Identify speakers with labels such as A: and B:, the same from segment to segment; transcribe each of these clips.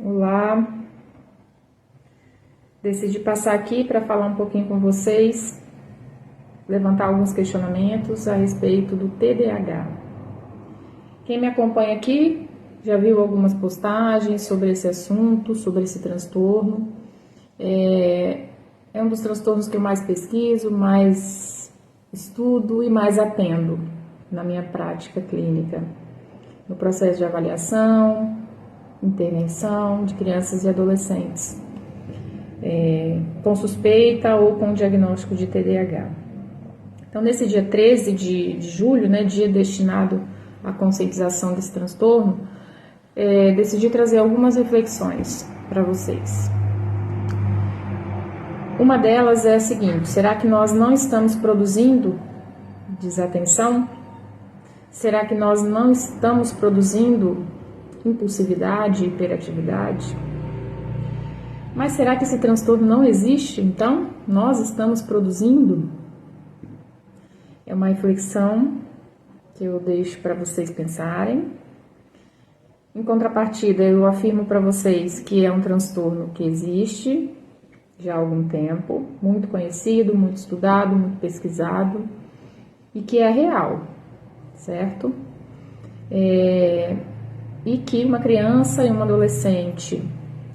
A: Olá, decidi passar aqui para falar um pouquinho com vocês, levantar alguns questionamentos a respeito do TDAH. Quem me acompanha aqui já viu algumas postagens sobre esse assunto, sobre esse transtorno. É um dos transtornos que eu mais pesquiso, mais estudo e mais atendo na minha prática clínica, no processo de avaliação, intervenção de crianças e adolescentes com suspeita ou com diagnóstico de TDAH. Então, nesse dia 13 de julho, dia destinado à conscientização desse transtorno, decidi trazer algumas reflexões para vocês. Uma delas é a seguinte: será que nós não estamos produzindo desatenção? Será que nós não estamos produzindo impulsividade, hiperatividade? Mas será que esse transtorno não existe? Então, nós estamos produzindo? É uma reflexão que eu deixo para vocês pensarem. Em contrapartida, eu afirmo para vocês que é um transtorno que existe já há algum tempo, muito conhecido, muito estudado, muito pesquisado e que é real, certo? E que uma criança e um adolescente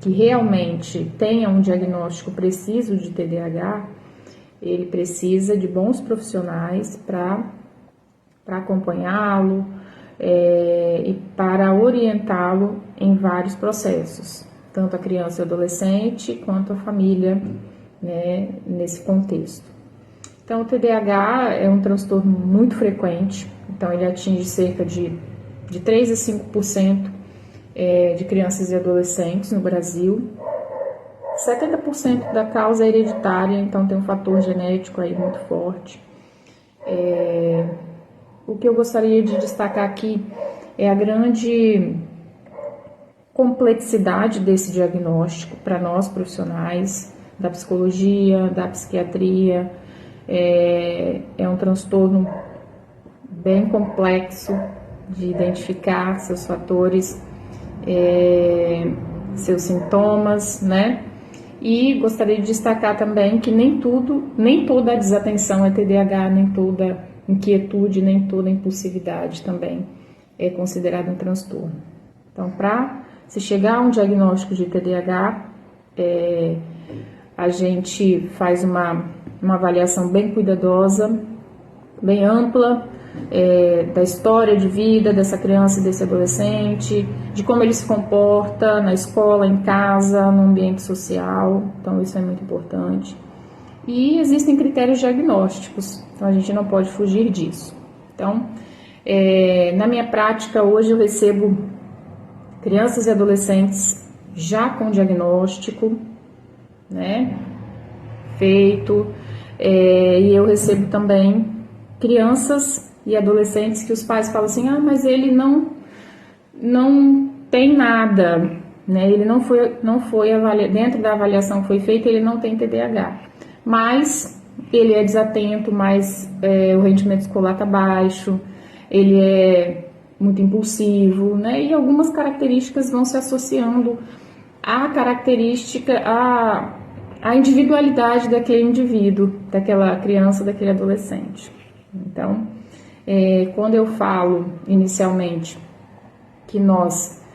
A: que realmente tenha um diagnóstico preciso de TDAH, ele precisa de bons profissionais para acompanhá-lo e para orientá-lo em vários processos, tanto a criança e o adolescente quanto a família, nesse contexto. Então, o TDAH é um transtorno muito frequente, então ele atinge cerca de 3 a 5% de crianças e adolescentes no Brasil. 70% da causa é hereditária, então tem um fator genético aí muito forte. O que eu gostaria de destacar aqui é a grande complexidade desse diagnóstico para nós profissionais da psicologia, da psiquiatria. É um transtorno bem complexo de identificar seus fatores, seus sintomas, E gostaria de destacar também que nem toda a desatenção é TDAH, nem toda inquietude, nem toda impulsividade também é considerada um transtorno. Então, para se chegar a um diagnóstico de TDAH, a gente faz uma avaliação bem cuidadosa, bem ampla, da história de vida dessa criança e desse adolescente, de como ele se comporta na escola, em casa, no ambiente social. Então, isso é muito importante. E existem critérios diagnósticos, então a gente não pode fugir disso. Então, na minha prática, hoje eu recebo crianças e adolescentes já com diagnóstico, feito, e eu recebo também crianças e adolescentes que os pais falam assim: mas ele não tem nada, ele não foi avaliado, dentro da avaliação que foi feita, ele não tem TDAH, mas ele é desatento, mas o rendimento escolar está baixo, ele é muito impulsivo, e algumas características vão se associando à característica, à individualidade daquele indivíduo, daquela criança, daquele adolescente. Então, quando eu falo inicialmente que nós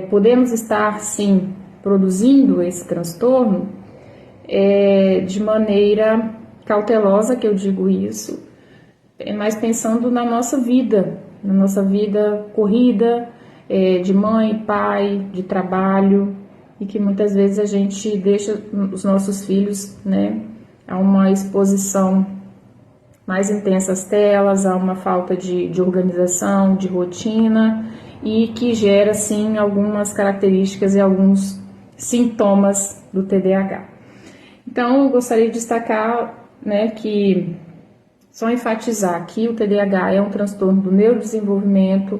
A: podemos estar sim produzindo esse transtorno, de maneira cautelosa que eu digo isso, mas pensando na nossa vida corrida, de mãe, pai, de trabalho, e que muitas vezes a gente deixa os nossos filhos a uma exposição mais intensa às telas, a uma falta de organização, de rotina, e que gera sim algumas características e alguns sintomas do TDAH. Então, eu gostaria de destacar que só enfatizar que o TDAH é um transtorno do neurodesenvolvimento,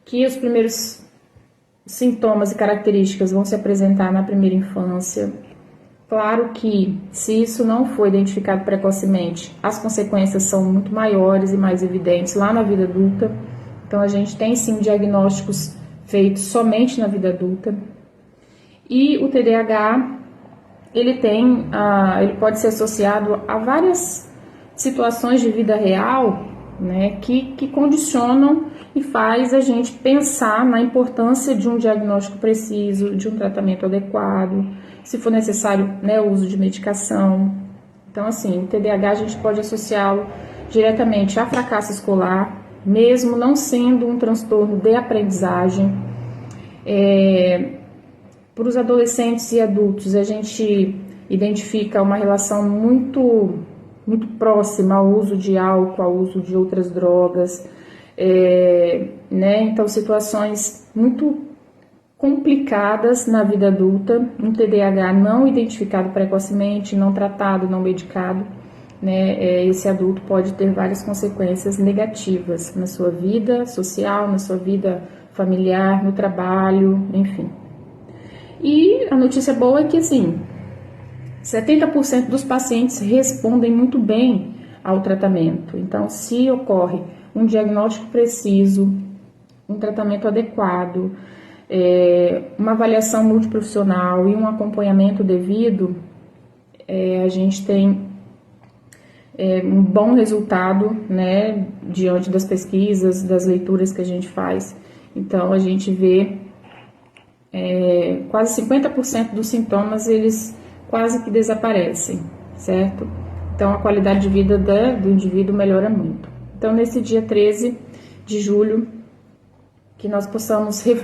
A: que os primeiros sintomas e características vão se apresentar na primeira infância. Claro que, se isso não for identificado precocemente, as consequências são muito maiores e mais evidentes lá na vida adulta. Então, a gente tem sim diagnósticos feito somente na vida adulta. E o TDAH, ele pode ser associado a várias situações de vida real, né, que condicionam e faz a gente pensar na importância de um diagnóstico preciso, de um tratamento adequado, se for necessário, né, o uso de medicação. Então, assim, o TDAH a gente pode associá-lo diretamente a fracasso escolar, mesmo não sendo um transtorno de aprendizagem. Para os adolescentes e adultos, a gente identifica uma relação muito próxima ao uso de álcool, ao uso de outras drogas, né? Então, situações muito complicadas na vida adulta, um TDAH não identificado precocemente, não tratado, não medicado, né? Esse adulto pode ter várias consequências negativas na sua vida social, na sua vida familiar, no trabalho, enfim. E a notícia boa é que, assim, 70% dos pacientes respondem muito bem ao tratamento. Então, se ocorre um diagnóstico preciso, um tratamento adequado, uma avaliação multiprofissional e um acompanhamento devido, a gente tem um bom resultado, né, diante das pesquisas, das leituras que a gente faz. Então, a gente vê quase 50% dos sintomas, eles quase que desaparecem, certo? Então, a qualidade de vida do indivíduo melhora muito. Então, nesse dia 13 de julho, que nós possamos refletir